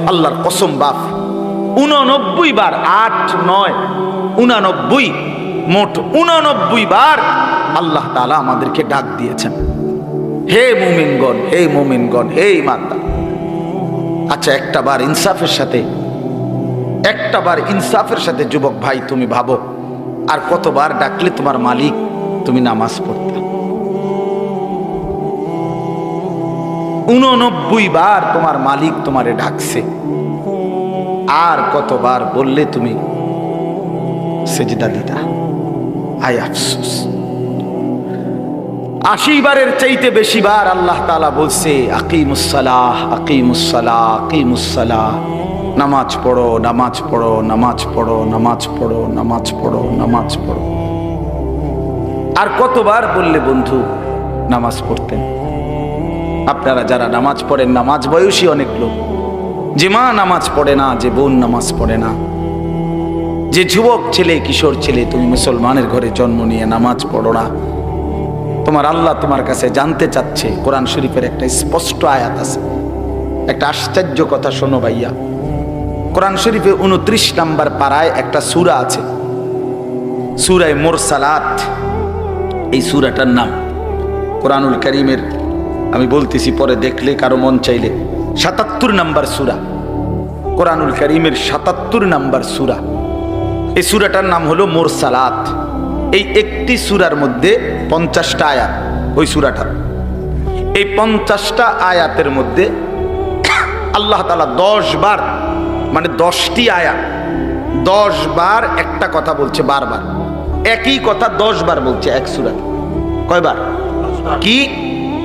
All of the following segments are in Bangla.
আল্লাহর কসম বাপ, 89 বার, 8, 9, 89, মোট 89 বার আল্লাহ তাআলা আমাদেরকে ডাক দিয়েছেন, হে মুমিনগণ, হে মুমিনগণ, হে ইমানদার। আচ্ছা, একটাবার ইনসাফের সাথে যুবক ভাই তুমি ভাবো, আর কতবার ডাকলে তোমার মালিক তুমি নামাজ পড়তে? 89 বার তোমার মালিক তোমারে ডাকছে, আর কতবার বললে তুমি সেজদা দিতা? আয় আফসোস। 80 বারের চাইতে বেশি বার আল্লাহ তাআলা বলছে আকিমুস সালাহ, আকিমুস সালাহ, আকিমুস সালাহ, নামাজ পড়ো, নামাজ পড়ো, নামাজ পড়ো, নামাজ পড়ো, নামাজ পড়ো, নামাজ পড়ো। আর কতবার বললে বন্ধু নামাজ পড়তেন? আপনারা যারা নামাজ পড়েন, নামাজ বয়সী অনেক লোক, যে মা নামাজ পড়ে না, যে বোন নামাজ পড়ে না, যে যুবক ছেলে, কিশোর ছেলে, তুমি মুসলমানের ঘরে জন্ম নিয়ে নামাজ পড়ো না, তোমার আল্লাহ তোমার কাছে জানতে চাচ্ছে। কোরআন শরীফের একটা স্পষ্ট আয়াত আছে, একটা আশ্চর্য কথা শোনো ভাইয়া। কোরআন শরীফে 29 নম্বর পারায় একটা সূরা আছে, সূরায়ে মুরসালাত। এই সূরাটার নাম কোরআনুল কারীমের, আমি বলতেছি পরে দেখলে কারো মন চাইলে, 77 নম্বর সূরা, কোরআনুল কারীমের 77 নম্বর সূরা। এই সূরাটার নাম হলো মুরসালাত। এই একটি সূরার মধ্যে 50টা আয়াত। ওই সূরাটা, এই 50টা আয়াতের মধ্যে আল্লাহ তাআলা 10 বার, মানে 10টি আয়াত 10 বার একটা কথা বলছে, বারবার একই কথা 10 বার বলছে এক সূরাতে। কয়বার? কি?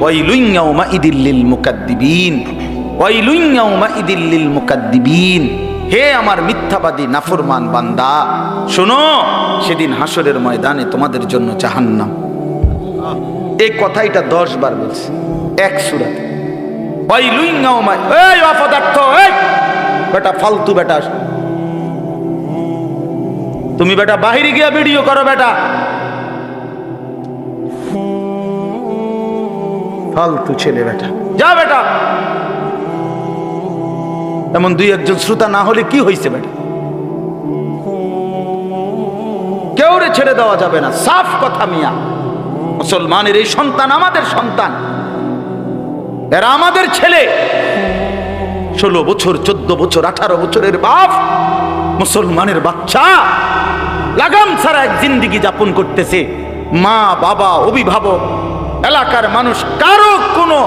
ওয়াইলুন ইয়াউমাইদিল লিল মুকাদ্দিবিন, ওয়াইলুন ইয়াউমাইদিল লিল মুকাদ্দিবিন। হে আমার মিথ্যাবাদী নাফরমান বান্দা, শোনো, সেদিন হাসরের ময়দানে তোমাদের জন্য জাহান্নাম। এই কথাইটা 10 বার বলছে এক সূরাতে। ওয়াইলুন ইয়াউমা, এই অপদার্থ, এই বেটা ফালতু বেটা, তুমি বেটা বাহিরে গিয়া ভিডিও করো বেটা, ফালতু ছেলে বেটা, যা বেটা। এমন 2-1 জন শ্রোতা না হলে কি হয়েছে বেটা? কেউ রে ছেড়ে দেওয়া যাবে না, সাফ কথা মিয়া। মুসলমানের এই সন্তান আমাদের সন্তান, এরা আমাদের ছেলে। 16 বছর, 14 বছর, 18 বছরের বাপ, মুসলমানের বাচ্চা লাগাম ছাড়া এক জিন্দেগি যাপন করতেছে। মা, বাবা, অভিভাবক, এলাকার মানুষ, কারো কোনো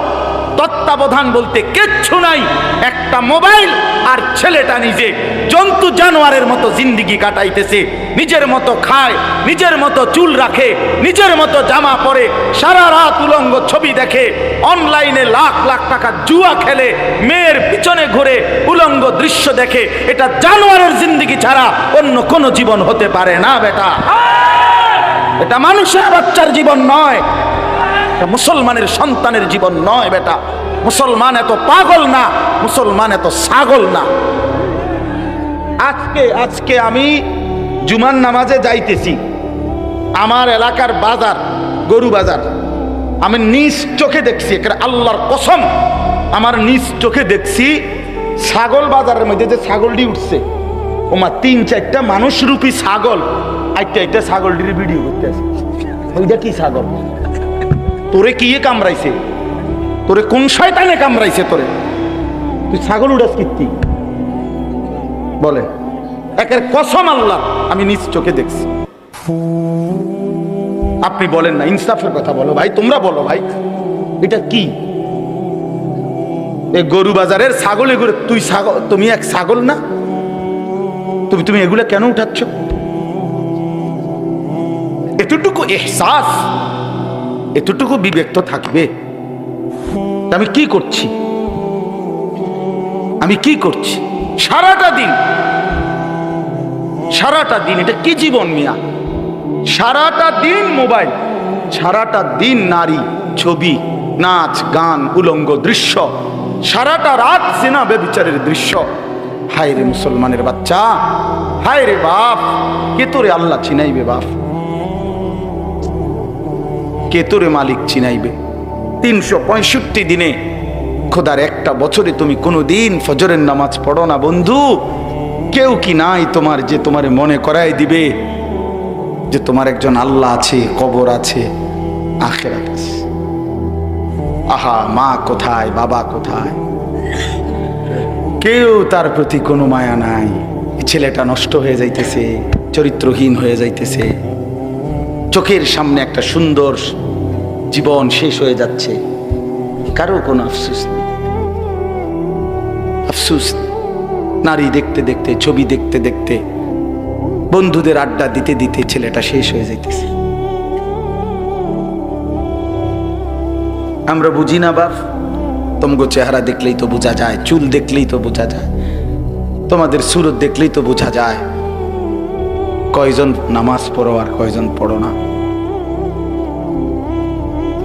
তত্ত্বাবধান বলতে কিচ্ছু নাই। একটা মোবাইল, আর ছেলেটা নিজে জন্তু জানোয়ারের মতো জিন্দেগি কাটাইতেছে। নিজের মতো খায়, নিজের মতো চুল রাখে, নিজের মতো জামা পরে, সারা রাত উলঙ্গ ছবি দেখে, অনলাইনে লাখ লাখ টাকা জুয়া খেলে, মেয়ের পিছনে ঘুরে উলঙ্গ দৃশ্য দেখে। এটা জানোয়ারের জিন্দেগি ছাড়া অন্য কোনো জীবন হতে পারে না বেটা। এটা মানুষের বাচ্চার জীবন নয়, মুসলমানের সন্তানের জীবন নয় বেটা। মুসলমান এত পাগল না, মুসলমান এত ছাগল না। আজকে আমি জুমার নামাজে যাইতেছি, আমার এলাকার বাজার, গরু বাজার, আমি নিজ চোখে দেখছি, আল্লাহর কসম, আমার নিজ চোখে দেখছি ছাগল বাজারের মধ্যে যে ছাগলটি উঠছে, ওমা 3-4টা মানুষরূপী ছাগল আইটা ছাগলটির ভিডিও করতে আছে। ওইটা কি ছাগল? তোরে কি কামড়াইছে? তোরে কোন শয়তানে কামড়াইছে তোরে? তুই ছাগল উড়াস কীর্তি বলে? একের কসম আল্লাহ, আমি নিজ চোখে দেখছি। আপনি বলেন না, ইনসাফের কথা বলো ভাই, তোমরা বলো ভাই, এটা কি? এই গরু বাজারের ছাগল, এগুলো তুই ছাগল, তুমি এক ছাগল না? তুমি এগুলো কেন উঠাচ্ছ? এতটুকু এহসাস, এতটুকু বিবেক তো থাকবে। আমি কি করছি? আমি কি করছি সারাটা দিন? এটা কি জীবন মিয়া? সারাটা দিন মোবাইল, সারাটা দিন নারী, ছবি, নাচ, গান, উলঙ্গ দৃশ্য, সারাটা রাত জিনা ব্যভিচারের দৃশ্য। হায় রে মুসলমানের বাচ্চা, হায় রে বাপ, কে তোরে আল্লাহ চিনাইবে? বাপ, কে তোরে মালিক চিনাইবে? 365 দিনে খোদার একটা বছরে তুমি কোনোদিন ফজরের নামাজ পড়ো না বন্ধু, কেউ কি নাই তোমার যে তোমারে মনে করাই দিবে যে তোমার একজন আল্লাহ আছে, কবর আছে, আখিরাত আছে? আহা, মা কোথায়, বাবা কোথায়? কেউ তার প্রতি কোনো মায়া নাই। ছেলেটা নষ্ট হয়ে যাইতেছে, চরিত্রহীন হয়ে যাইতেছে, চোখের সামনে একটা সুন্দর জীবন শেষ হয়ে যাচ্ছে, কারো কোনো আফসোস নেই। আফসোস নারী দেখতে দেখতে, ছবি দেখতে দেখতে, বন্ধুদের আড্ডা দিতে দিতে ছেলেটা শেষ হয়ে যাইতেছে। আমরা বুঝি না বাপ, তোমাকে চেহারা দেখলেই তো বোঝা যায়, চুল দেখলেই তো বোঝা যায়, তোমাদের সুরত দেখলেই তো বোঝা যায় কয়জন নামাজ পড়ো আর কয়জন পড়ো না।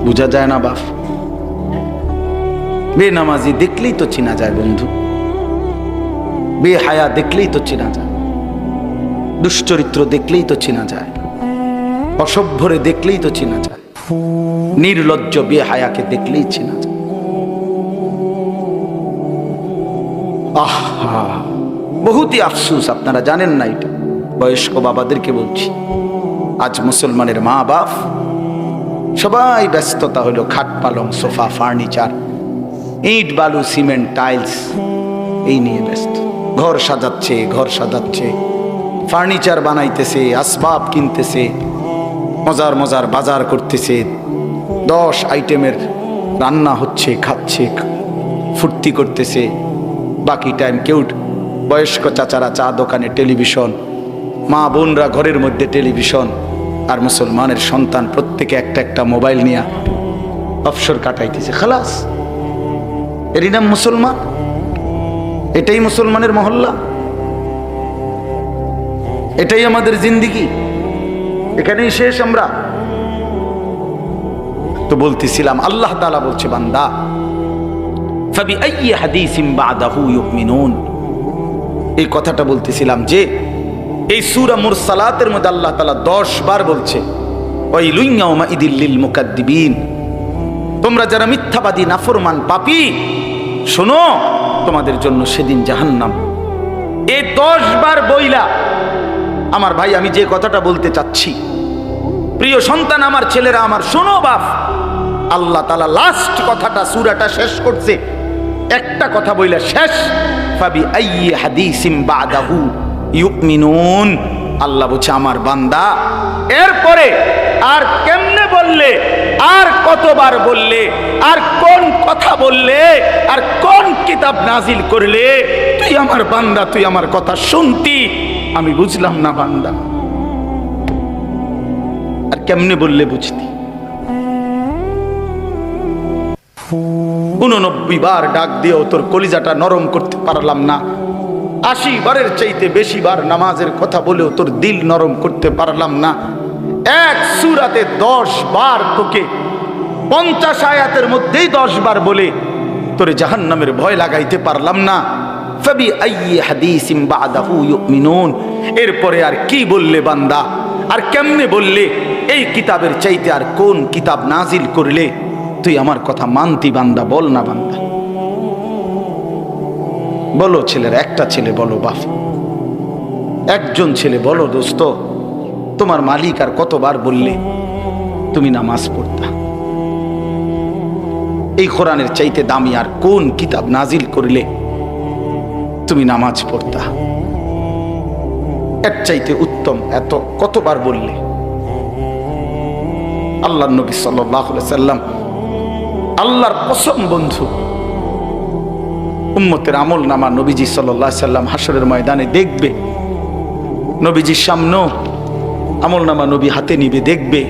বোঝা যায় না বাপ? বেনামাজি দেখলেই তো চিনা যায় বন্ধু, বেহায়া দেখলেই তো চিনা যায়, দুশ্চরিত্র দেখলেই তো চিনা যায়, অসভ্যরে দেখলেই তো চিনা যায়, নির্লজ্জ বেহায়াকে দেখলেই চিনা যায়। আহা, বহুতই আফসোস, আপনারা জানেন না এটা। বয়স্ক বাবাদেরকে বলছি, আজ মুসলমানের মা বাপ সবাই ব্যস্ততা হলো খাট পালং, সোফা, ফার্নিচার, ইট বালু, সিমেন্ট, টাইলস, এই নিয়ে ব্যস্ত। ঘর সাজাচ্ছে, ফার্নিচার বানাইতেছে, আসবাব কিনতেছে, মজার মজার বাজার করতেছে, 10 আইটেমের রান্না হচ্ছে, খাচ্ছে, ফুর্তি করতেছে। বাকি টাইম কেউ, বয়স্ক চাচারা চা দোকানে টেলিভিশন, মা বোনরা ঘরের মধ্যে টেলিভিশন, আর মুসলমানের সন্তান প্রত্যেকে একটা একটা মোবাইল নিয়ে অবসর কাটাইতেছে। খালাস, এরই নাম মুসলমান? এটাই মুসলমানের মহল্লা? এটাই আমাদের জিন্দিগি? এখানেই শেষ আমরা? তো বলতেছিলাম, আল্লাহ তাআলা বলছে, বান্দা ফাবিআইয়ি হাদিসিন বাদাহু ইউমিনুন। এই কথাটা বলতেছিলাম যে এই সূরা মুরসালাতের মধ্যে আল্লাহ তাআলা 10 বার বলছে ওয়াইলুন ইয়াউমাইদিল লিল মুকাদ্দিবিন, তোমরা যারা মিথ্যাবাদী, নাফরমান, পাপী, শোনো তোমাদের জন্য সেদিন জাহান্নাম। এই 10 বার বইলা আমার ভাই, আমি যে কথাটা বলতে চাচ্ছি, প্রিয় সন্তান, আমার ছেলেরা আমার, শোনো বাপ, আল্লাহ তাআলা লাস্ট কথাটা সূরাটা শেষ করছে একটা কথা বইলা শেষ, ফাবিআইয়ি হাদিসিন বাদাহু ইউমিনুন। আল্লাহ বলছে, আমার বান্দা এরপরে আর কেমনে বললে, আর কতবার বললে, আর কোন কথা বললে, আর কোন কিতাব নাজিল করলে, তুই আমার বান্দা, তুই আমার কথা শুনতি, আমি বুঝলাম না বান্দা, আর কেমনে বললে বুঝতি? 89 বার ডাক দিয়েও তোর কলিজাটা নরম করতে পারলাম না, 80 বারের চাইতে বেশি বার নামাজের কথা বলেও তোর দিল নরম করতে পারলাম না। এক সূরাতে 10 বার তোকে 50 আয়াতের মধ্যেই 10 বার বলে তোরে জাহান্নামের ভয় লাগাইতে পারলাম না। ফাবিআইয়ি হাদিসিন বাদাহু ইউমিনুন, এরপরে আর কি বললে বান্দা, আর কেমনে বললে, এই কিতাবের চাইতে আর কোন কিতাব নাজিল করলে তুই আমার কথা মানতি বান্দা? বল না বান্দা, বলো ছেলেরা, একটা ছেলে বলো বাপ, একজন ছেলে বলো দোস্ত, তোমার মালিক আর কতবার বললে তুমি নামাজ পড়তা? এই কোরআনের চাইতে দামি আর কোন কিতাব নাজিল করলে তুমি নামাজ পড়তা? এর চাইতে উত্তম এত কতবার বললে? আল্লাহর নবী সাল্লাল্লাহু আলাইহি সাল্লাম, আল্লাহর কসম বন্ধু, উম্মতের আমল নামা নবীজি সাল্লাল্লাহু আলাইহি সাল্লাম হাসরের ময়দানে দেখবে, নবীজির সামনে আমল নামা নবী হাতে নিবে, দেখবে।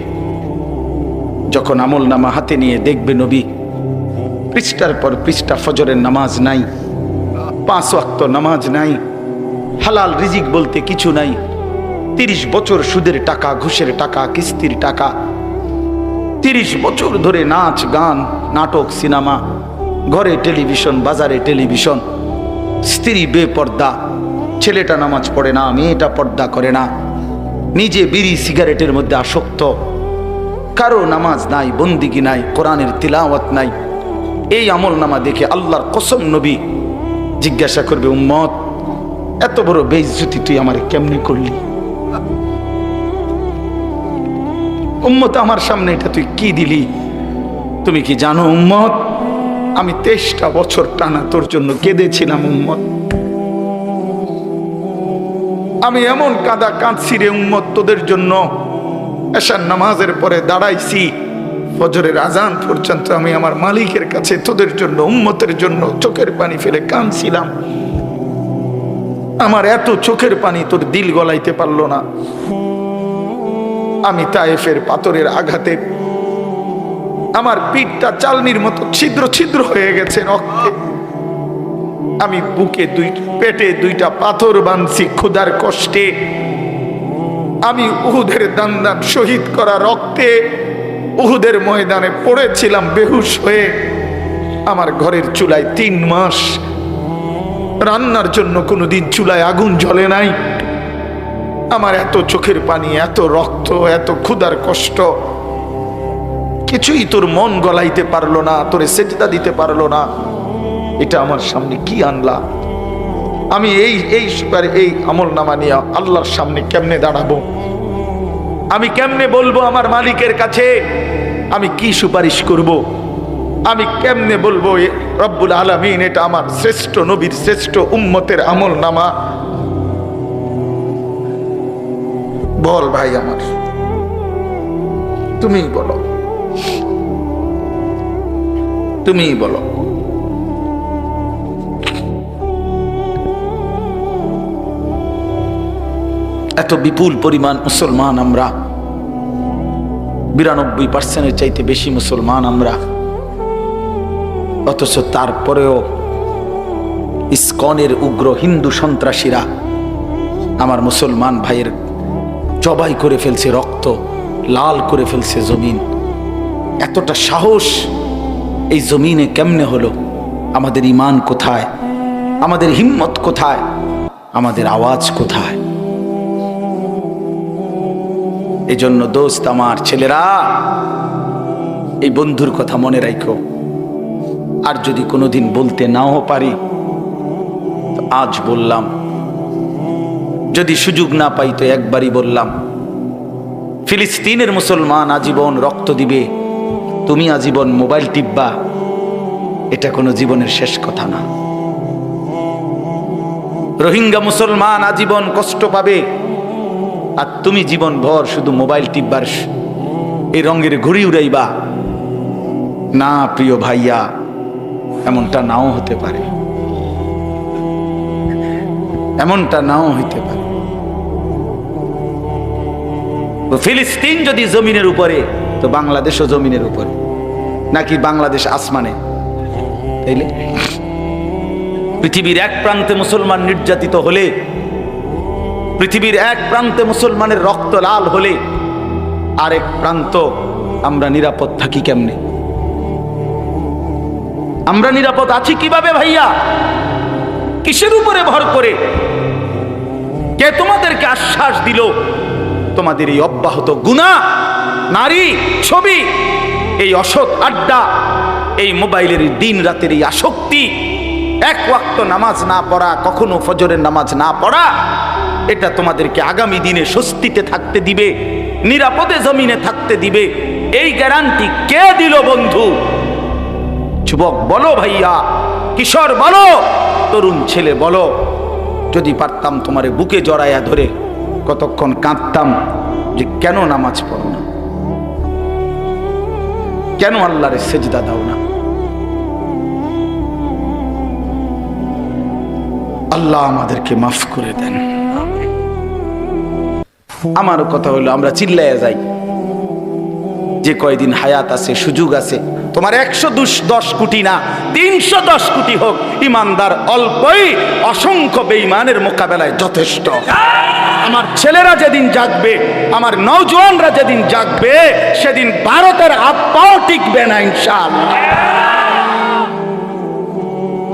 যখন আমল নামা হাতে নিয়ে দেখবে নবী, পৃষ্ঠার পর পৃষ্ঠা ফজরের নামাজ নাই, 5 ওয়াক্ত নামাজ নাই, হালাল রিজিক বলতে কিছু নাই, 30 বছর সুদের টাকা, ঘুষের টাকা, কিস্তির টাকা, 30 বছর ধরে নাচ গান, নাটক, সিনেমা, ঘরে টেলিভিশন, বাজারে টেলিভিশন, স্ত্রী বেপর্দা, ছেলেটা নামাজ পড়ে না, মেয়েটা পর্দা করে না, নিজে বিড়ি সিগারেটের মধ্যে আসক্ত, কারো নামাজ নাই, বন্দিগি নাই, কোরআনের তিলাওয়াত নাই, এই আমল নামা দেখে আল্লাহর কসম নবী জিজ্ঞাসা করবে, উম্মত এত বড় বেইজ্জতি তুই আমারে কেমনে করলি? উম্মত আমার সামনে এটা তুই কি দিলি? তুমি কি জানো উম্মত, আমি 23টা বছর টানা তোর জন্য কেঁদেছিলাম উম্মত। আমি এমন কাঁদা কাঁদছি রে উম্মত তোদের জন্য। এশার নামাজের পরে দাঁড়াইছি, ফজরের আজান পর্যন্ত আমি আমার মালিকের কাছে তোদের জন্য, উম্মতের জন্য চোখের পানি ফেলে কাঁদছিলাম। আমার এত চোখের পানি তোর দিল গলাইতে পারলো না। আমি তায়েফের পাথরের আঘাতে আমার পিঠটা চালনির মতো ছিদ্র ছিদ্র হয়ে গেছে রক্তে। আমি বুকে পেটে 2টা পাথর বাঁধছি ক্ষুধার কষ্টে। আমি উহুদের দান্দান শহীদ করা রক্তে উহুদের ময়দানে পড়েছিলাম বেহুশ হয়ে। আমার ঘরের চুলায় 3 মাস রান্নার জন্য কোনোদিন চুলায় আগুন জ্বলে নাই। আমার এত চোখের পানি, এত রক্ত, এত ক্ষুধার কষ্ট, কিছুই তোর মন গলাইতে পারলো না, তোরে সেজদা দিতে পারলো না। এটা আমার সামনে কি আনলা? আমি এই আমল নামা নিয়ে আল্লাহর সামনে কেমনে দাঁড়াবো? আমি কেমনে বলবো আমার মালিকের কাছে? আমি কি সুপারিশ করব? আমি কেমনে বলবো রব্বুল আলামিন এটা আমার শ্রেষ্ঠ নবীর শ্রেষ্ঠ উম্মতের আমল নামা? বল ভাই আমার, তুমি বলো, তুমি বলো। এত বিপুল পরিমাণ মুসলমান আমরা, 92% চাইতে বেশি মুসলমান আমরা, অথচ তারপরেও ইসকনের উগ্র হিন্দু সন্ত্রাসীরা আমার মুসলমান ভাইয়ের জবাই করে ফেলছে, রক্ত লাল করে ফেলছে জমিন। এতটা সাহস এই জমিনে কেমনে হলো? আমাদের ঈমান কোথায়? আমাদের হিম্মত কোথায়? আমাদের আওয়াজ কোথায়? এজন্য দোস্ত আমার, ছেলেরা, এই বন্ধুর কথা মনে রাখো। আর যদি কোনোদিন বলতে নাও পারি তো আজ বললাম, যদি সুযোগ না পাই তো একবারই বললাম। ফিলিস্তিনের মুসলমান আজীবন রক্ত দিবে, তুমি আজীবন মোবাইল টিপবা, এটা কোনো জীবনের শেষ কথা না। রোহিঙ্গা মুসলমান আজীবন কষ্ট পাবে, আর তুমি জীবন ভর শুধু মোবাইল টিপবার এই রঙের ঘুড়ি উড়াইবা না। প্রিয় ভাইয়া, এমনটা নাও হতে পারে, এমনটা নাও হইতে পারে। ফিলিস্তিন যদি জমিনের উপরে, তো বাংলাদেশও জমিনের উপরে, নাকি বাংলাদেশ আসমানে? তাইলে পৃথিবীর এক প্রান্তে মুসলমান নির্যাতিত হলে, পৃথিবীর এক প্রান্তে মুসলমানের রক্ত লাল হলে, আরেক প্রান্ত আমরা নিরাপদ থাকি কেমনে? আমরা নিরাপদ আছি কিভাবে ভাইয়া? কিসের উপরে ভর করে? কে তোমাদেরকে আশ্বাস দিল তোমাদের এই অব্যাহত গুনাহ, নারী, ছবি, এই অসৎ আড্ডা, এই মোবাইলের দিন রাতের এই আসক্তি, এক ওয়াক্ত নামাজ না পড়া, কখনো ফজরের নামাজ না পড়া, এটা তোমাদেরকে আগামী দিনে স্বস্তিতে থাকতে দিবে, নিরাপদে জমিনে থাকতে দিবে? এই গ্যারান্টি কে দিল বন্ধু? যুবক বলো, ভাইয়া, কিশোর বলো, তরুণ ছেলে বলো। যদি পারতাম তোমারে বুকে জড়াইয়া ধরে কতক্ষণ কাঁদতাম যে কেন নামাজ পড়ো না, কেন আল্লাহরে সেজদা দাও না। আল্লাহ আমাদেরকে মাফ করে দেন। আমার কথা হলো, আমরা চিল্লাইয়া যাই যে কয়দিন হায়াত আছে, সুযোগ আছে। তোমার 110 কোটি না, 310 কোটি হোক, ইমানদার অল্পই অসংখ্য বেঈমানের মোকাবেলায় যথেষ্ট। আমার ছেলেরা যেদিন জাগবে, আমার নওজোয়ানরা যেদিন জাগবে, সেদিন ভারতের আব্বাও টিকবে না ইনশাআল্লাহ।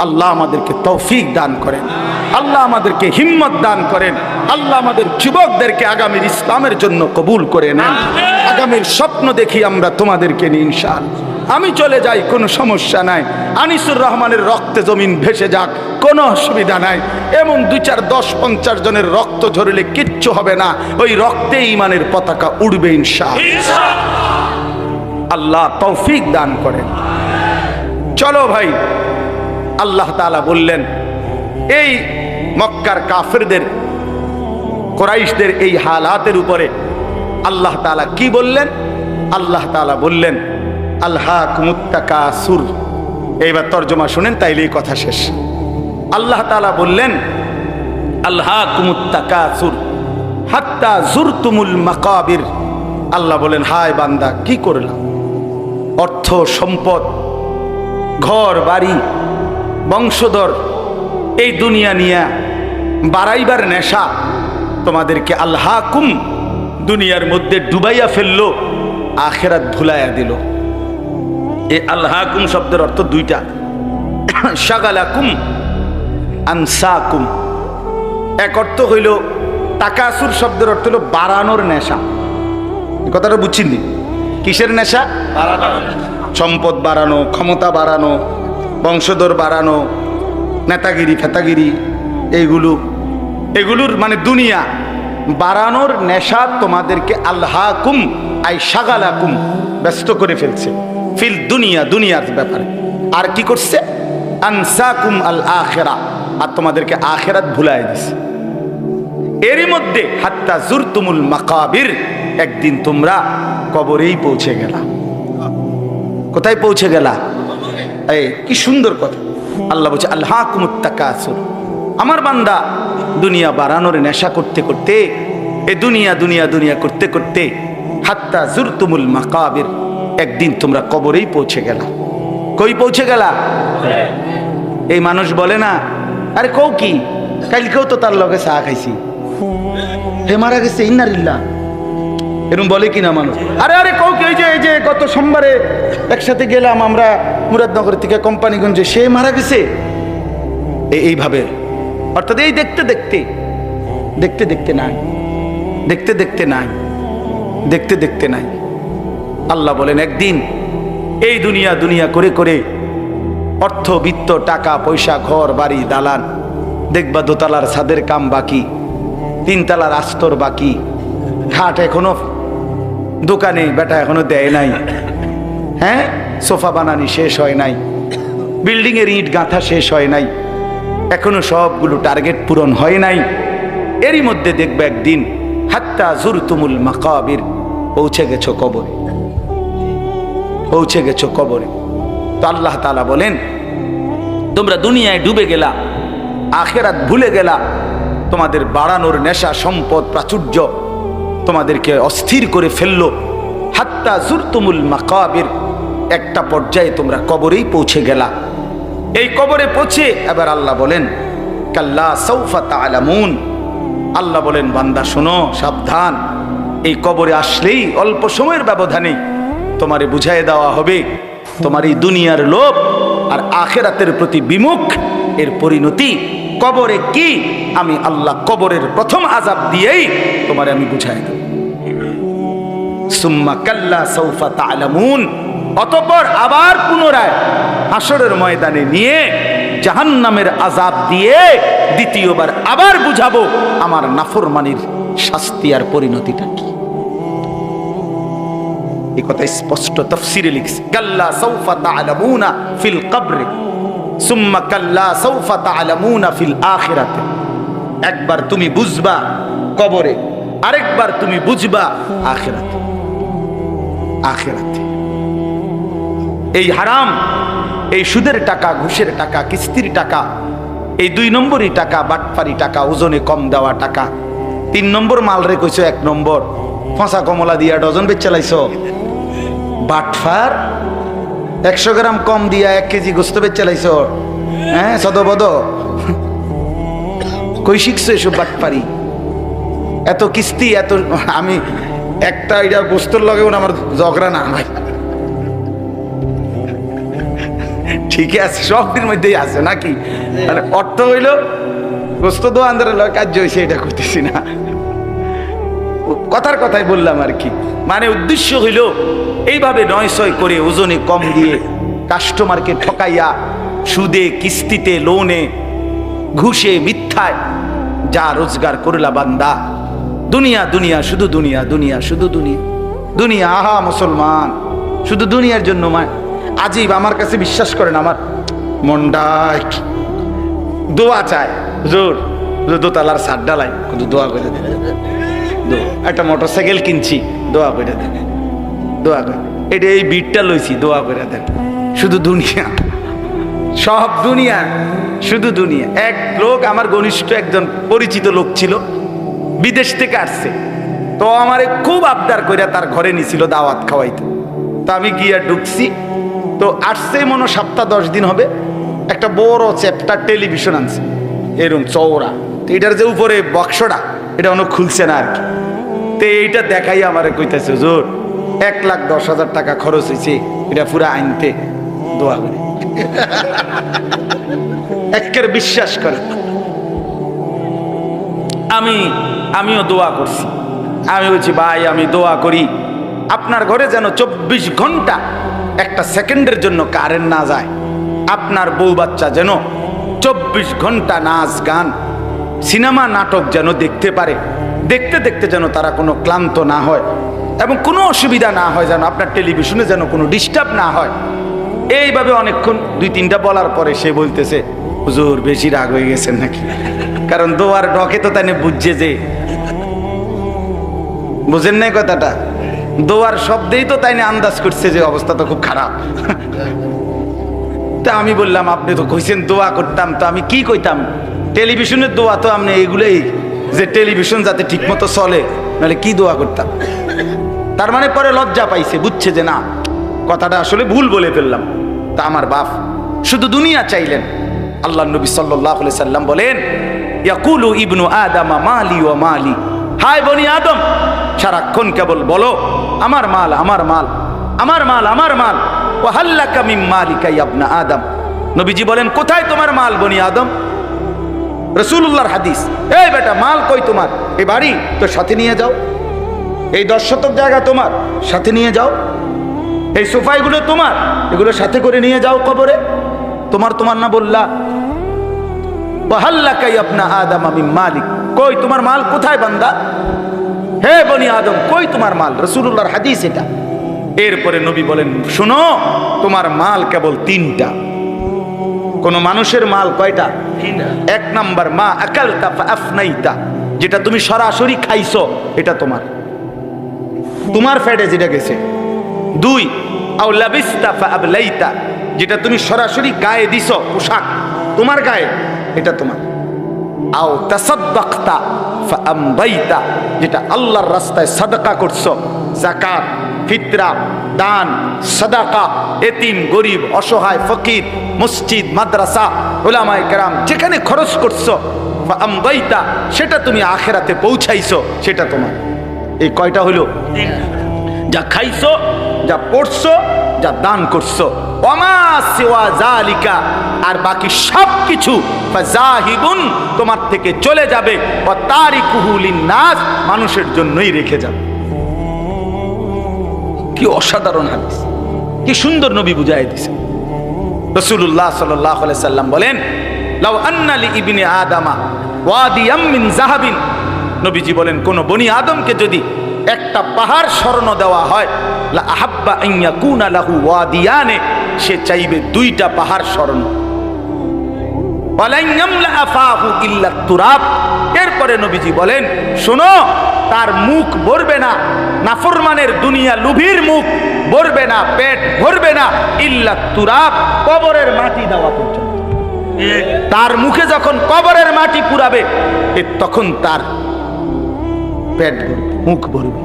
আল্লাহ আমাদেরকে তৌফিক দান করেন, আল্লাহ আমাদেরকে হিম্মত দান করেন, আল্লাহ আমাদের যুবকদেরকে আগামীর ইসলামের জন্য কবুল করে নেন। আগামীর স্বপ্ন দেখি আমরা তোমাদেরকে নিয়ে ইনশাআল্লাহ। আমি চলে যাই, কোনো সমস্যা নাই। আনিসুর রহমানের রক্তে জমিন ভেসে যাক, কোনো অসুবিধা নাই। এমন 2, 4, 10, 50 জনের রক্ত ঝরলে কিচ্ছু হবে না, ওই রক্তে ঈমানের পতাকা উড়বে ইনশাআল্লাহ। আল্লাহ তৌফিক দান করেন। চলো ভাই, আল্লাহ তাআলা বললেন এই মক্কার কাফেরদের, কুরাইশদের এই হালাতের উপরে আল্লাহ তাআলা কি বললেন? আল্লাহ তাআলা বললেন আলহাকুমুত তাকাসুর। এইবার তরজমা শুনেন, তাইলেই কথা শেষ। আল্লাহ তাআলা বললেন আলহাকুমুত তাকাসুর হাত্তা জুরতুমুল মাকাবির। আল্লাহ বলেন হায় বান্দা কি করলাম? অর্থ সম্পদ, ঘর বাড়ি, বংশধর, এই দুনিয়া নিয়া বাড়াইবার নেশা তোমাদেরকে আলহাকুম দুনিয়ার মধ্যে ডুবাইয়া ফেললো, আখিরাত ভুলাইয়া দিল। এই আলহাকুম শব্দের অর্থ দুইটা, শাগালাকুম, আনসাকুম। এক অর্থ হইল তাকাসুর শব্দের অর্থ হলো বাড়ানোর নেশা। এই কথাটা বুঝছিনি? কিসের নেশা? সম্পদ বাড়ানো, ক্ষমতা বাড়ানো, বংশধর বাড়ানো, নেতাগিরি ফেতাগিরি, এগুলোর মানে দুনিয়া বাড়ানোর নেশা তোমাদেরকে আলহাকুম আই শাগালাকুম ব্যস্ত করে ফেলছে ফিল দুনিয়া, দুনিয়ার ব্যাপারে। আর কি করছে? আনসাকুম আল আখিরা, আর তোমাদেরকে আখিরাত ভুলায় দিছে। এরই মধ্যে হাত্তা জুরতুমুল মাকাবির, একদিন তোমরা কবরেই পৌঁছে গেলা। কোথায় পৌঁছে গেলা? এই কি সুন্দর কথা। আল্লাহ বলছে আলহাকুমুত তাকাসুর। আমার বান্দা দুনিয়া বাড়ানোর নেশা করতে করতে, এ দুনিয়া দুনিয়া দুনিয়া করতে করতে হাত্তা জুরতুমুল মাকাবির, একদিন তোমরা কবরেই পৌঁছে গেলা। কই পৌঁছে গেলা? এই মানুষ বলে না, আরে কও কি, কালকেও তো তার লগে চা খাইছি, হে মারা গেছে, ইন্নালিল্লাহ, এরকম বলে কিনা মানুষ? আরে আরে কও কি, এই যে গত সোমবারে একসাথে গেলাম আমরা মুরাদনগর থেকে কোম্পানিগঞ্জে, সে মারা গেছে। এইভাবে, অর্থাৎ এই দেখতে দেখতে দেখতে দেখতে নাই, দেখতে দেখতে নাই, দেখতে দেখতে নাই। আল্লাহ বলেন একদিন এই দুনিয়া দুনিয়া করে করে অর্থ বিত্ত, টাকা পয়সা, ঘর বাড়ি দালান, দেখবা দোতলার ছাদের কাম বাকি, 3 তলার আস্তর বাকি, খাট এখনো দোকানে বেটা এখনো দেয় নাই, হ্যাঁ, সোফা বানানি শেষ হয় নাই, বিল্ডিং এর ইট গাঁথা শেষ হয় নাই, এখনো সবগুলো টার্গেট পূরণ হয় নাই। এরই মধ্যে দেখবে একদিন হাত্তা জুরতুমুল মাকাবির, পৌঁছে গেছো কবরে, পৌঁছে গেছো কবরে। তো আল্লাহ তাআলা বলেন তোমরা দুনিয়ায় ডুবে গেলা, আখিরাত ভুলে গেলা, তোমাদের বাড়ানোর নেশা, সম্পদ, প্রাচুর্য তোমাদেরকে অস্থির করে ফেললো। হাত্তা জুরতুমুল মাকাবির, একটা পর্যায়ে তোমরা কবরেই পৌঁছে গেলা। এই কবরে পৌঁছে এবার আল্লাহ বলেন কাল্লা সাউফা তা'লামুন। আল্লাহ বলেন বান্দা শোনো, সাবধান, এই কবরে আসলেই অল্প সময়ের ব্যবধানে তোমারে বুঝাই দেওয়া হবে তোমার এই দুনিয়ার লোভ আর আখিরাতের প্রতি বিমুখ এর পরিণতি কবরে কি। আমি আল্লাহ কবরের প্রথম আযাব দিয়েই তোমারে আমি বুঝাই দেব। সুম্মা কাল্লা সাউফা তা'লামুন, অতঃপর আবার পুনরায় হাসরের ময়দানে নিয়ে জাহান্নামের আযাব দিয়ে দ্বিতীয়বার আবার বুঝাবো আমার নাফরমানির শাস্তি আর পরিণতিটা কি। এই কথা স্পষ্ট তাফসীরে লিখছে, কাল্লা সাউফা তা'লামুনা ফিল কবরে সুম্মা কাল্লা সাউফা তা'লামুনা ফিল আখিরাতে। একবার তুমি বুঝবা কবরে, আরেকবার তুমি বুঝবা আখিরাতে। আখিরাতে এই হারাম, এই সুদের টাকা, ঘুষের টাকা, কিস্তির টাকা, এই 2 নম্বরই টাকা, বাটপারি টাকা, ওজনে কম দেওয়া টাকা, 3 নম্বর মাল রে কইছো, 1 নম্বর ফসা কমলা দিয়া ডজন বেচ চালাইছো। বাটফার 100 গ্রাম কম দিয়া 1 কেজি গোস্ত বেচ চালাইছো। হ্যাঁ, সদবদ কই শিখছো এসব বাটপারি? এত কিস্তি, এত আমি একটা এটা গোস্তর লগেও আমার ঝগড়া না ভাই, ঠিক আছে, সবটির মধ্যেই আছে নাকি? অর্থ হইল গোস্ত দোয়ানদারের কাজ হয়েছে, এটা করতেছি না। কথার কথাই বললাম আর কি। মানে উদ্দেশ্য হইল এইভাবে 900 করে ওজনে কম দিয়ে কাস্টমারকে ঠকাইয়া সুদে, কিস্তিতে, লোনে, ঘুষে, মিথ্যায় যা রোজগার করলা বান্দা, দুনিয়া দুনিয়া, শুধু দুনিয়া দুনিয়া, শুধু দুনিয়া দুনিয়া। আহা মুসলমান, শুধু দুনিয়ার জন্য আজীব। আমার কাছে বিশ্বাস করেন, আমার মনটা দোয়া চায়, জোর দোতলার সার ডালাই কিন্তু দোয়া করে দেন, একটা মোটরসাইকেল কিনছি, দোয়া করে দেন, দোয়া করে, এটা এই বিটটা লইছি, দোয়া করে দেন। শুধু দুনিয়া, সব দুনিয়া, শুধু দুনিয়া। এক লোক, আমার ঘনিষ্ঠ একজন পরিচিত লোক ছিল, বিদেশ থেকে আসছে, তো আমারে খুব আবদার কইরা তার ঘরে নিছিল দাওয়াত খাওয়াইতে। তো আমি গিয়া ঢুকছি, তো আসছে মনে সপ্তাহ 10 দিন হবে, একটা বড় চ্যাপ্টার টেলিভিশন আনছে, এরকম চওড়া, তো এটার যে উপরে বক্সটা, এটা অনেক খুলছে না আর কি। তো এইটা দেখাই আমারে কইতেছে, জোর 1,10,000 টাকা খরচ হয়েছে এটা পুরা আনতে, দোয়া করে। একের বিশ্বাস করে। আমিও দোয়া করছি। আমি বলছি, ভাই আমি দোয়া করি আপনার ঘরে যেন 24 ঘন্টা একটা সেকেন্ডের জন্য কারেন্ট না যায়, আপনার বউ বাচ্চা যেন 24 ঘন্টা নাচ গান সিনেমা নাটক যেন দেখতে পারে, দেখতে দেখতে যেন তারা কোনো ক্লান্ত না হয় এবং কোনো অসুবিধা না হয়, যেন আপনার টেলিভিশনে যেন কোনো ডিস্টার্ব না হয়। এইভাবে অনেকক্ষণ 2-3টা বলার পরে সে বলতেছে, হুজুর বেশি রাগ হয়ে গেছেন নাকি? কারণ দোয়ার ডকে তো তাই বুঝছে, যে বুঝেন নাই কথাটা, দোয়ার শব্দেই তো তাই আন্দাজ করছে যে অবস্থা তো খুব খারাপ। তা আমি বললাম, আপনি তো কইছেন দোয়া করতাম, তো আমি কি কইতাম? টেলিভিশনের দোয়া তো আপনি এইগুলোই, যে টেলিভিশন যাতে ঠিক মতো চলে, নাহলে কি দোয়া করতাম? তার মানে পরে লজ্জা পাইছে, বুঝছে যে না, কথাটা আসলে ভুল বলে ফেললাম। তা আমার বাপ শুধু দুনিয়া চাইলেন। আল্লাহ নবী সাল্লাল্লাহু আলাইহি সাল্লাম বলেন, ইয়াকুলু ইবনু আদামা মালি ওয়া মালি, হায় বনি আদম, সারাক্ষণ কেবল বলো আমার মাল, আমার মাল, আমার মাল, আমার মাল। ওয়া হাল্লাকা মিন মালিকা ইয়া ইবনা আদম, নবীজি বলেন, কোথায় তোমার মাল বনি আদম? রাসূলুল্লাহর হাদিস, এই বেটা মাল কই তোমার? এই বাড়ি তো সাথে নিয়ে যাও, এই 10 শতক জায়গা তোমার, সাথে নিয়ে যাও, এই সোফাইগুলো তোমার, এগুলো সাথে করে নিয়ে যাও কবরে। তোমার তোমার না বললা? ওয়াহাল্লাকা ইয়া ইবনা আদম মিন মালিক, কই তোমার মাল কোথায় বান্দা? হে বনি আদম, কই তোমার মাল? রাসূলুল্লাহর হাদিস এটা। এরপরে নবী বলেন, শুনো, তোমার মাল কেবল 3টা। কোন মানুষের মাল কয়টা? 1 নাম্বার মা আকালতা ফাআফনাইতা, যেটা তুমি সরাসরি খাইছো, এটা তোমার, তোমার পেটে যেটা গেছে। 2 আও লাবিস্তা ফাআবলাইতা, যেটা তুমি সরাসরি গায়ে দিছো, পোশাক তোমার গায়ে, এটা তোমার। আও তাসাদদাকতা ফাআমদাইতা, যেটা আল্লাহর রাস্তায় সাদাকা করছো, যাকাত, ফিতরা, দান, সাদাকা, এতিম, গরিব, অসহায়, ফকির, মসজিদ, মাদ্রাসা, উলামায়ে কেরাম যেখানে খরচ করছো, ফাআমদাইতা, সেটা তুমি আখিরাতে পৌঁছাইছো, সেটা তোমার। এই কয়টা হলো? যা খাইছো, যা পড়ছো, যা দান করছো। ওমা সিওয়া যালিকা, আর বাকি সব কিছু ফাযাহিবুন, তোমার থেকে চলে যাবে, ওয়া তারিকুহু লিন্নাস, মানুষের জন্যই রেখে যাবে। কি অসাধারণ হাদিস, কি সুন্দর নবী বুঝাই দিয়েছে। রাসূলুল্লাহ সাল্লাল্লাহু আলাইহি সাল্লাম বলেন, লাউ আন্না লি ইবনি আদামা ওয়াদিয়াম মিন যাহাবিন, নবীজি বলেন, কোন বনি আদমকে যদি একটা পাহাড় স্বর্ণ দেওয়া হয়, লা আহাব্বা আন ইয়াকুনা লাহু ওয়াদিয়ানে, সে চাইবে 2টা পাহাড় স্বর্ণ। ওয়ালান ইয়ামলা আফাহু ইল্লা তুরাব, এরপরে নবীজি বলেন, শোনো, তার মুখ ভরবে না, নাফরমানের দুনিয়া লুভির মুখ ভরবে না, পেট ভরবে না, ইল্লা তুরাব, কবরের মাটি দেওয়া পর্যন্ত। তার মুখে যখন কবরের মাটি পুরাবে, তখন তার পেট ভরবে, মুখ ভরবে।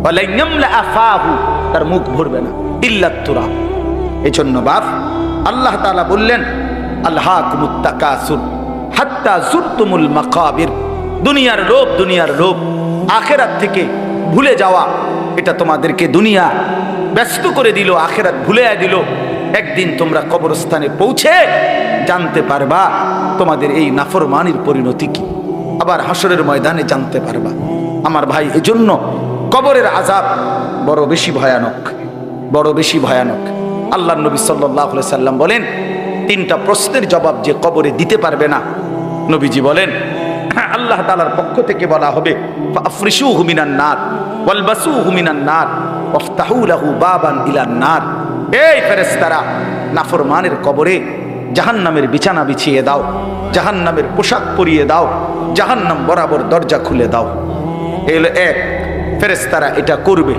ওয়ালান ইয়ামলা আফাহু, তার মুখ ভরবে না, ইল্লা তুরাব। এজন্য বাপ আল্লাহ তাআলা বললেন, আলহাকুমুত তাকাসুর হাত্তা যুরতুমুল মাকাবির, দুনিয়ার লোভ, দুনিয়ার লোভ, আখিরাত থেকে ভুলে যাওয়া, এটা তোমাদেরকে দুনিয়া ব্যস্ত করে দিল, আখিরাত ভুলে দিল। একদিন তোমরা কবরস্থানে পৌঁছে জানতে পারবা তোমাদের এই নাফরমানির পরিণতি কি, আবার হাসরের ময়দানে জানতে পারবা। আমার ভাই, এজন্য কবরের আযাব বড় বেশি ভয়ানক, বড় বেশি ভয়ানক। আল্লাহর নবী সাল্লাল্লাহু আলাইহি সাল্লাম বলেন, তিনটা প্রশ্নের জবাব যে কবরে দিতে পারবে না, নবীজি বলেন আল্লাহ তাআলার পক্ষ থেকে বলা হবে, ফাফরিশুহু মিনান নার ওয়ালবাসুহু মিনান নার ওয়াফতাহু লাহু বাবান ইলান নার। এই ফেরেশতারা, নাফরমানের কবরে জাহান্নামের বিছানা বিছিয়ে দাও, জাহান্নামের পোশাক পরিয়ে দাও, জাহান্নাম বরাবর দরজা খুলে দাও। এই হলো এক, ফেরেশতারা এটা করবে।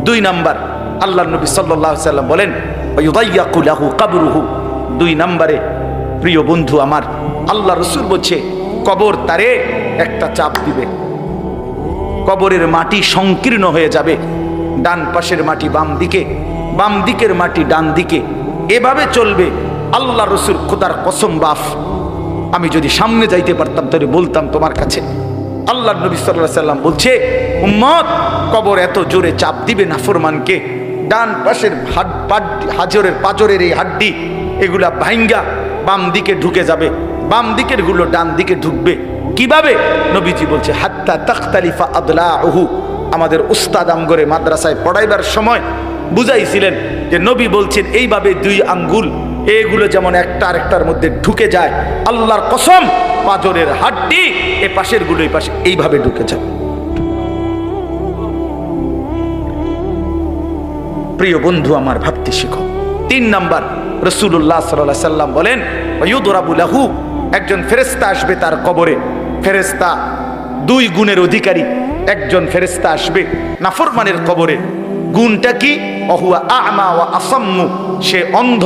দুই নাম্বার, আল্লাহর নবী সাল্লাল্লাহু আলাইহি সাল্লাম বলেন, ওয়ায়ুদাইয়াকু লাহু কবরুহু। দুই নম্বরে, প্রিয় বন্ধু আমার, আল্লাহ রাসূল বলছে কবর তারে একটা চাপ দিবে, কবরের মাটি সংকীর্ণ হয়ে যাবে, ডান পাশের মাটি বাম দিকে, বাম দিকের মাটি ডান দিকে, এভাবে চলবে। আল্লাহ রাসূল, খোদার কসম বাপ, আমি যদি সামনে যাইতে পারতাম তাহলে বলতাম তোমার কাছে। আল্লাহর নবী সাল্লাল্লাহু আলাইহি সাল্লাম বলছে, উম্মত, কবর এত জোরে চাপ দিবে নাফরমানকে, ডান পাশের হাজরের পাজরের এই হাড্ডি এগুলা ভাঙ্গা বাম দিকে ঢুকে যাবে, বাম দিকের গুলো ডান দিকে ঢুকবে। কিভাবে? নবীজি বলছে, হাত্তা তাখতালিফা আদলাউহু। আমাদের উস্তাদ আমগরে মাদ্রাসায় পড়াইবার সময় বুঝাইছিলেন যে নবী বলছেন এইভাবে দুই আঙ্গুল এগুলো যেমন একটা আরেকটার মধ্যে ঢুকে যায়, আল্লাহর কসম পাজরের হাড্ডি এ পাশের গুলো এই পাশে এইভাবে ঢুকে যায়। প্রিয় বন্ধু আমার, ভাবতে শিখো। তিন নাম্বার, রাসূলুল্লাহ সাল্লাল্লাহু আলাইহি সাল্লাম বলেন, ওয়ায়ুদরাবু লাহু। একজন ফেরেশতা আসবে তার কবরে। ফেরেশতা দুই গুণের অধিকারী। একজন ফেরেশতা আসবে নাফরমানের কবরে। গুণটা কি? ওহুয়া আ'মা ওয়া আসাম্মু। সে অন্ধ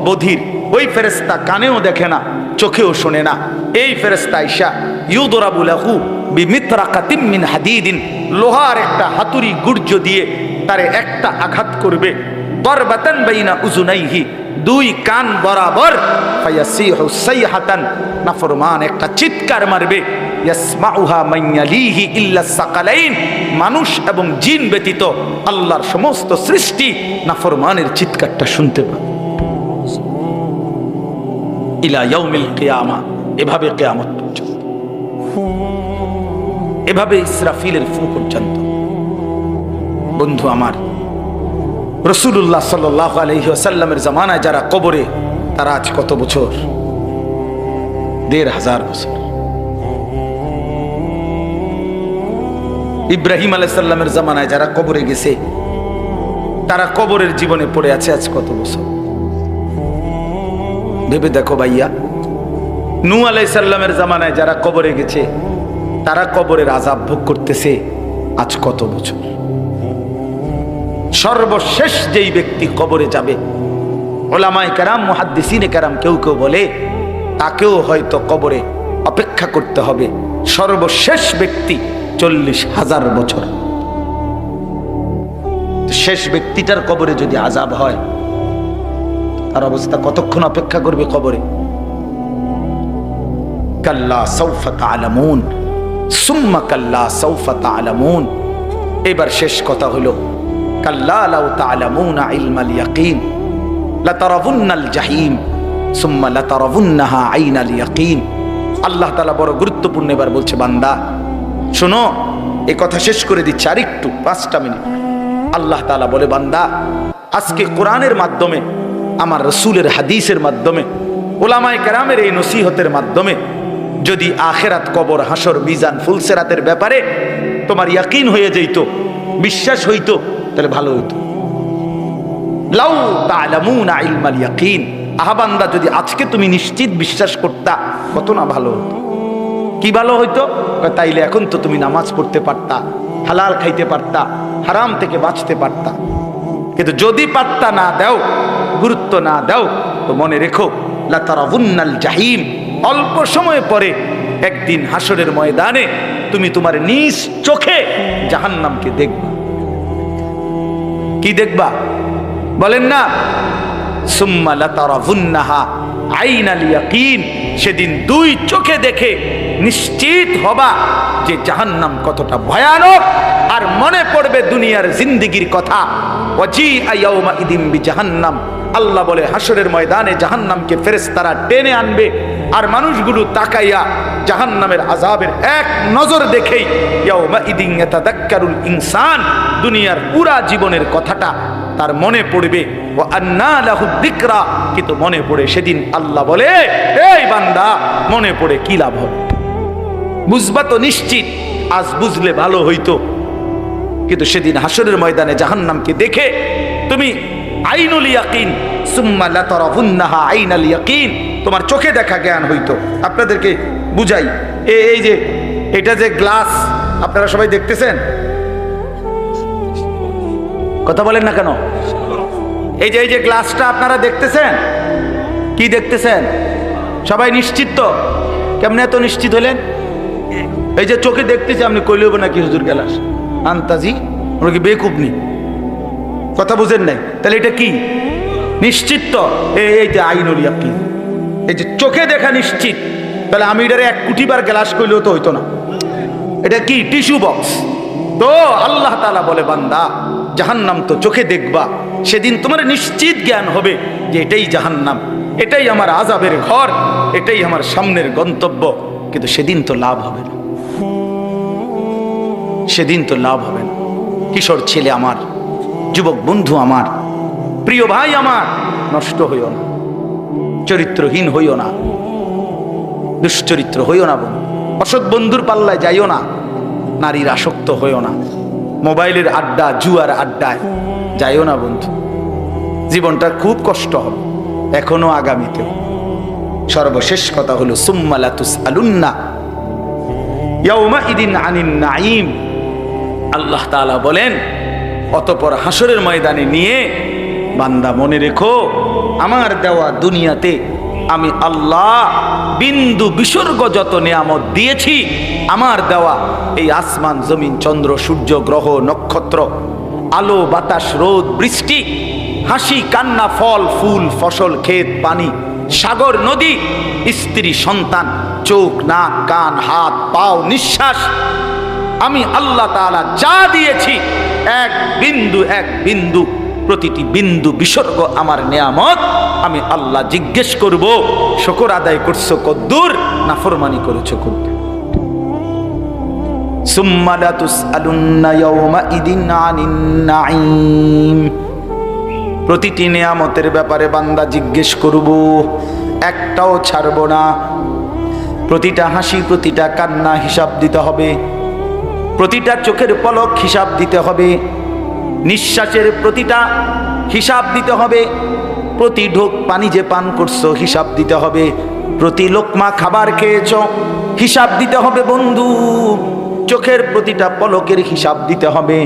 বধির। ওই ফেরেশতা কানেও দেখে না, চোখেও শোনে না। এই ফেরেশতা আইসা ইউদরাবু লাহু বিমিতরাকাতিন মিন হাদিদিন। লোহার একটা হাতুড়ি গুর্জ দিয়ে তারে একটা আঘাত করবে। দরবাতান বাইনা উযুনাইহি। দুই কান বরাবর। ফায়াসিহু সাইহাতান। নাফরমান একটা চিৎকার মারবে। ইয়াসমাউহা মান ইয়ালিহি ইল্লা সাকালাইন। মানুষ এবং জিন ব্যতীত আল্লাহর সমস্ত সৃষ্টি নাফরমানের চিৎকারটা শুনতে পাবে। ইলা ইয়াউমিল কিয়ামা। এভাবে কিয়ামত পর্যন্ত, এভাবে ইসরাফিলের ফু পর্যন্ত। বন্ধু আমার, রাসূলুল্লাহ সাল্লাল্লাহু আলাইহি ওয়াসাল্লামের জামানায় যারা কবরে, তারা আজ কত বছর? ১৫০০ বছর। ইব্রাহিম আলাইহিস সালামের জামানায় যারা কবরে গেছে, তারা কবরের জীবনে পড়ে আছে আজ কত বছর? ভেবে দেখো ভাইয়া। নূহ আলাইহিস সালামের জামানায় যারা কবরে গেছে, তারা কবরের আযাব ভোগ করতেছে আজ কত বছর? সর্বশেষ যেই ব্যক্তি কবরে যাবে, উলামায়ে কেরাম, মুহাদ্দিসিনে কেরাম কেউ কেউ বলে তাকেও হয়তো কবরে অপেক্ষা করতে হবে। সর্বশেষ ব্যক্তি ৪০,০০০ বছর। শেষ ব্যক্তিটার কবরে যদি আযাব হয়, তার অবস্থা কতক্ষণ অপেক্ষা করবে কবরে? কাল্লা সাউফা তা'লামুন সুম্মা কাল্লা সাউফা তা'লামুন। এবার শেষ কথা হলো, কাল্লা লাউ তা'লামুনা ইলমাল ইয়াকিন লাতারাবুন্নাল জাহিম সুম্মা লাতারাবুন্নাহা আইনাল ইয়াকিন। আল্লাহ তাআলা বড় গুরুত্বপূর্ণ এবার বলছে, বান্দা শোনো, এই কথা শেষ করে দিচ্ছি আরেকটু ৫টা মিনিট। আল্লাহ তাআলা বলে, বান্দা আজকে কোরআনের মাধ্যমে, আমার রাসূলের হাদিসের মাধ্যমে, উলামায়ে কেরামের এই নসিহতের মাধ্যমে যদি আখিরাত, কবর, হাসর, মিজান, ফুলসিরাতের ব্যাপারে তোমার ইয়াকিন হয়ে যেত, বিশ্বাস হইতো, তাহলে ভালো হইতো। লাউ তা'লামুনা ইলমাল ইয়াকিন। আহা বান্দা, যদি আজকে তুমি নিশ্চিত বিশ্বাস করতা, কত না ভালো হতো। কি ভালো হইতো? তাইলে এখন তো তুমি নামাজ পড়তে পারতা, হালাল খাইতে পারতা, হারাম থেকে বাঁচতে পারতা। কিন্তু যদি পাত্তা না দাও, গুরুত্ব না দাও, তো মনে রেখো, লাতারাবুন্নাল জাহিম। অল্প সময় পরে একদিন হাসরের ময়দানে তুমি তোমার নিজ চোখে জাহান্নামকে দেখবা। কি দেখবা? বলেন না, সুম্মা লাতারাবুন্নাহা আইনাল ইয়াকিন, সেদিন দুই চোখে দেখে নিশ্চিত হবা যে জাহান্নাম কতটা ভয়ানক। আর মনে পড়বে দুনিয়ার জিন্দেগির কথা। ওয়াজিআ ইয়াউমা ইদিন বিজাহান্নাম, আল্লাহ বলে হাসরের ময়দানে জাহান্নামকে ফেরেশতারা টেনে আনবে, আর মানুষগুলো তাকাইয়া জাহান্নামের আযাবের এক নজর দেখেই ইয়াউমা ইদিন ইয়াতাযাক্কারুল ইনসান, দুনিয়ার পুরা জীবনের কথাটা তার মনে পড়বে। ওয়া আন্না লাহু যিকরা, কিন্তু মনে পড়ে সেদিন আল্লাহ বলে, এই বান্দা মনে পড়ে কি লাভ হবে? বুঝবা তো নিশ্চিত, আজ বুঝলে ভালো হইতো, কিন্তু সেদিন হাসরের ময়দানে জাহান্নামকে দেখে তুমি আইনুল ইয়াকিন সুম্মা লাতারাফুন্নাহা আইনাল ইয়াকিন, তোমার চোখে দেখা জ্ঞান হইতো। আপনাদেরকে বুঝাই, এই যে এটা যে গ্লাস আপনারা সবাই দেখতেছেন, কথা বলেন না কেন? এই যে গ্লাসটা আপনারা দেখতেছেন, কি দেখতেছেন? সবাই নিশ্চিত তো? কেমনে এত নিশ্চিত হলেন? এই যে চোখে দেখতেছি, আপনি কইলে হবে নাকি হুজুর গ্লাস আন্তাজি, ওরা কি বেকুব নি? কথা বুঝেন নাই? তাহলে এটা কি নিশ্চিত তো? এই যে আইনুল ইয়াকিন, এই যে চোখে দেখা নিশ্চিত। তাহলে আমি এটারে 1 কোটি বার গ্লাস কইলেও তো হইতো না। এটা কি টিস্যু বক্স? তো আল্লাহ তাআলা বলে, বান্দা জাহান্নাম তো চোখে দেখবা, সেদিন তোমার নিশ্চিত জ্ঞান হবে যে এটাই জাহান্নাম, এটাই আমার আযাবের ঘর, এটাই আমার সামনের গন্তব্য। কিন্তু সেদিন তো লাভ হবে না, সেদিন তো লাভ হবে না। কিশোর ছেলে আমার, যুবক বন্ধু আমার, প্রিয় ভাই আমার, নষ্ট হইও না, চরিত্রহীন হইও না, দুশ্চরিত্র হইও না, বন্ধু অসৎ বন্ধুর পাল্লায় যাইও না, নারীর আসক্ত হইও না, মোবাইলের আড্ডা জুয়ার আড্ডায় যাইও না বন্ধু। জীবনটা খুব কষ্ট হবে, এখনো আগামীতেও। সর্বশেষ কথা হলো সুম্মা লাতুসআলুন্না ইয়াউমাইদিন আনিন নাঈম। আল্লাহ তাআলা বলেন, অতঃপর হাসরের ময়দানে নিয়ে বান্দা মনে রেখো, আমার দেওয়া দুনিয়াতে আমি আল্লাহ বিন্দু বিসর্গ যত নিয়ামত দিয়েছি, আমার দেওয়া এই আসমান জমিন চন্দ্র সূর্য গ্রহ নক্ষত্র, আলো বাতাস রোদ বৃষ্টি, হাসি কান্না ফল ফুল ফসল ক্ষেত পানি সাগর নদী স্ত্রী সন্তান চোখ নাক কান হাত পাও নিঃশ্বাস, আমি আল্লাহ তাআলা যা দিয়েছি এক বিন্দু প্রতিটি বিন্দু বিসর্গ আমার নিয়ামত। আমি আল্লাহ জিজ্ঞেস করব, শুকর আদায় করছো কদ্দুর, নাফরমানি করেছো কদ্দুর। সুম্মা লাতুসআলুন্না ইয়াউমাইদিন আনিন নাঈম। প্রতিটি নিয়ামতের ব্যাপারে বান্দা জিজ্ঞেস করব, একটাও ছাড়ব না। প্রতিটা হাসি প্রতিটা কান্না হিসাব দিতে হবে, প্রতিটা চোখের পলক হিসাব দিতে হবে, নিঃশ্বাসের প্রতিটা হিসাব দিতে হবে, প্রতি ঢোক পানি যে পান করছো হিসাব দিতে হবে, প্রতি লোকমা খাবার খেয়েছ হিসাব দিতে হবে বন্ধু। চোখের প্রতিটা পলকের হিসাব দিতে হবে,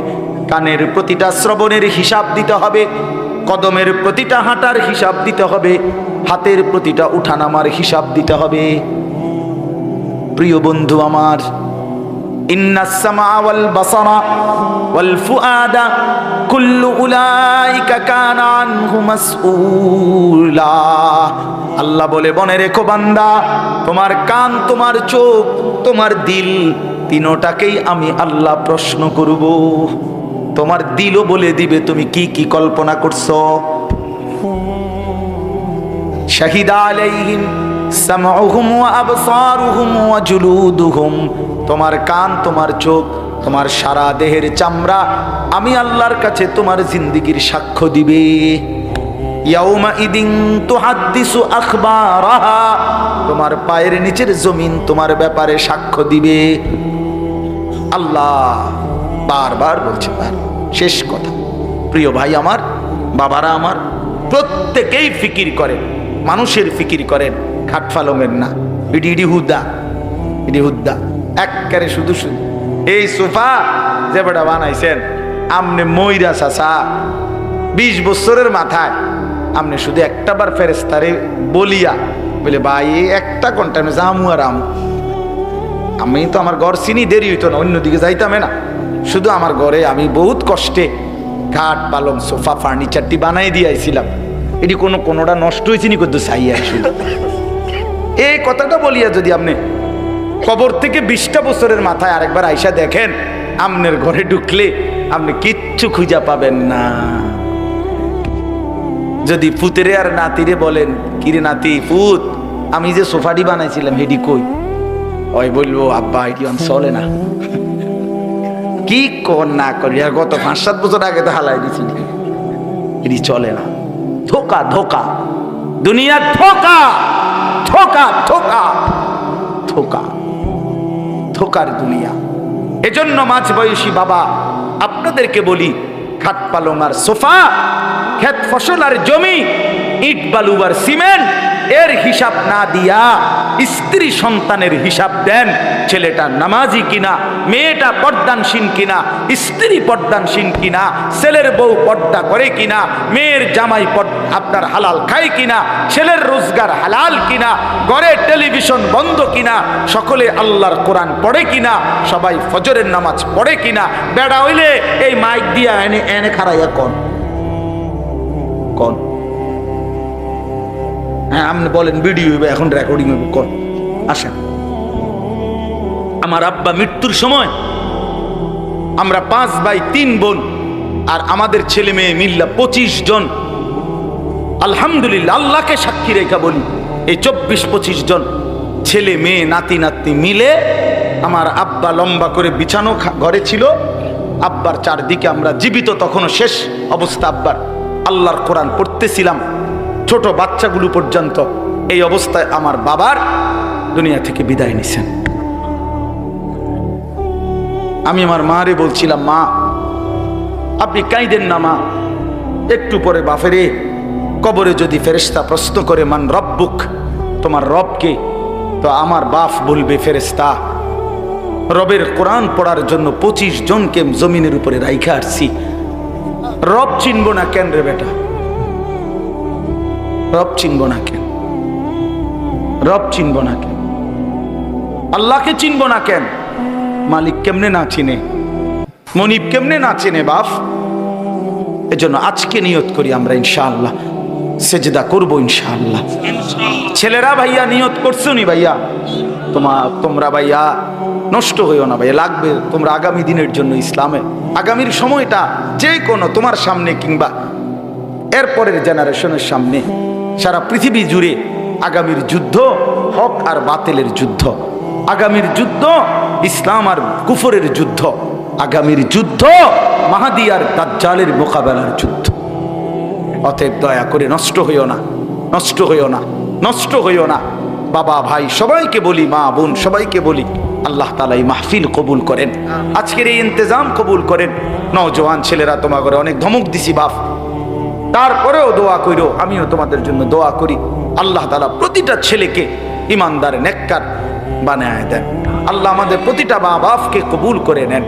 কানের প্রতিটা শ্রবণের হিসাব দিতে হবে, কদমের প্রতিটা হাঁটার হিসাব দিতে হবে, হাতের প্রতিটা উঠানামার হিসাব দিতে হবে। প্রিয় বন্ধু আমার, ইন্নাস সামা ওয়াল বাসারা ওয়াল ফুআদা কুল্লু উলাইকা কানা আনহু মাসউলা। আল্লাহ বলে, মনে রেখো বান্দা, তোমার কান তোমার চোখ তোমার দিল তিনটাকেই আমি আল্লাহ প্রশ্ন করব। তোমার দিলও বলে দিবে তুমি কি কি কল্পনা করছো। শাহিদা আলাইহিম সামউহুম ওয়া আবসারুহুম ওয়া জুলুদুহুম। তোমার কান তোমার চোখ তোমার সারা দেহের চামড়া আমি আল্লাহর কাছে তোমার জিন্দেগির সাক্ষ্য দিবে। ইয়াউমাইদিন তুহাদ্দিসু আখবারাহা। তোমার পায়ের নিচের জমিন তোমার ব্যাপারে সাক্ষ্য দিবে। আল্লাহ বারবার বলছে, শেষ কথা। প্রিয় ভাই আমার, বাবারা আমার, প্রত্যেকেই ফিকির করেন, মানুষের ফিকির করেন, খাটফালমের না। ইডি হুদ্দা একবারে শুধু এই সোফা যে বেটা বানাইছেন আমনে ময়রা চাচা 20 বছরের মাথায় আমনে শুধু একটা বার ফেরেশতারে বলিয়া বলে, ভাই একটা ঘন্টা জামু আর আমি তো আমার ঘর চিনি, দেরি হইতো না, অন্যদিকে যাইতাম না। শুধু আমার ঘরে আমি বহুত কষ্টে খাট পালং সোফা ফার্নিচারটি বানাই দিয়েছিলাম। এটি কোনোটা নষ্ট হয়েছে নি করতে চাই আসলে এই কথাটা বলিয়া যদি আপনি কবর থেকে 20টা বছরের মাথায় আরেকবার আইসা দেখেন, আমনের ঘরে ঢুকলে আপনি কিচ্ছু খুঁজা পাবেন না। যদি পুতেরে আর নাতিরে বলেন, কিরে নাতি পুত, আমি যে সোফাটি বানাইছিলাম হেডি কই, ওই বলবো আব্বা এটি চলে না। কি কর না করি, আর গত 5-7 বছর আগে তো হালাই দিছি, এটি চলে না। ধোকা ধোকা, দুনিয়া ধোকা ধোকা ধোকা ধোকা, ধোকার দুনিয়া। এজন্য মাঝ বয়সী বাবা আপনাদেরকে বলি, খাট পালং আর সোফা, ক্ষেত ফসল আর জমি, ইট বালু আর সিমেন্ট এর হিসাব না দিয়া স্ত্রী সন্তানের হিসাব দেন। ছেলেটা নামাজি কিনা, মেয়েটা পর্দানসীন কিনা, স্ত্রী পর্দানসীন কিনা, ছেলের বউ পর্দা করে কিনা, মেয়ের জামাই আপনার হালাল খায় কিনা, ছেলের রোজগার হালাল কিনা, ঘরে টেলিভিশন বন্ধ কিনা, সকলে আল্লাহর কোরআন পড়ে কিনা, সবাই ফজরের নামাজ পড়ে কিনা। বেড়া হইলে এই মাইক দিয়া এনে এনে খারাইয়া কোন কোন, হ্যাঁ আপনি বলেন ভিডিও হইবে, এখন রেকর্ডিং হইবে, কোন আসেন। আমার আব্বা মৃত্যুর সময় আমরা 5 ভাই 3 বোন আর আমাদের ছেলে মেয়ে মিল্লা 25 জন, আলহামদুলিল্লাহ আল্লাহকে সাক্ষী রেখা বলি, এই 24-25 জন ছেলে মেয়ে নাতি নাতনি মিলে আমার আব্বা লম্বা করে বিছানো ঘরে ছিল। আব্বার চারদিকে আমরা জীবিত, তখনও শেষ অবস্থা আব্বার, আল্লাহর কোরআন পড়তেছিলাম, ছোট বাচ্চাগুলো পর্যন্ত। এই অবস্থায় আমার বাবার দুনিয়া থেকে বিদায় নিছেন। আমি আমার মারে বলছিলাম, মা আপনি কাঁদেন না মা, একটু পরে বাপেরে কবরে যদি ফেরেশতা প্রশ্ন করে মান রব্বুক, তোমার রবকে, তো আমার বাপ বলবে ফেরেশতা রবের কোরআন পড়ার জন্য 25 জনকে জমিনের উপরে রাইখা আসছি, রব চিনব না কেন রে বেটা, রব চিনব না কেন, রব চিনব না কেন, আল্লাহকে চিনব না কেন, মালিক কেমনে না চিনে, মনিব কেমনে না চিনে বাপ। এজন্য আজকে নিয়ত করি আমরা ইনশাআল্লাহ সেজদা করব ইনশাআল্লাহ। ছেলেরা ভাইয়া নিয়ত করছো নি ভাইয়া, তোমরা ভাইয়া নষ্ট হইও না ভাইয়া, লাগবে তোমরা আগামী দিনের জন্য, ইসলামে আগামীর সময়টা যে কোনো তোমার সামনে কিংবা এরপরের জেনারেশনের সামনে, সারা পৃথিবী জুড়ে আগামীর যুদ্ধ হক আর বাতিলের যুদ্ধ, আগামীর যুদ্ধ ইসলাম আর কুফরের যুদ্ধ, আগামীর যুদ্ধ মাহাদি আর দাজ্জালের মোকাবেলার যুদ্ধ। অতএব দয়া করে নষ্ট হইও না, নষ্ট হইও না, নষ্ট হইও না। বাবা ভাই সবাইকে বলি, মা বোন সবাইকে বলি, আল্লাহ তাআলা এই মাহফিল কবুল করেন, আজকের এই ইন্তজাম কবুল করেন। নওজোয়ান ছেলেরা তোমাকে অনেক ধমক দিছি বাপ, তারপরেও দোয়া কইরো, আমিও তোমাদের জন্য দোয়া করি। আল্লাহ তাআলা প্রতিটা ছেলেকে ইমানদার নেককার বানায় দেন। আল্লাহ আমাদের প্রতিটা মা বাপকে কবুল করে নেন।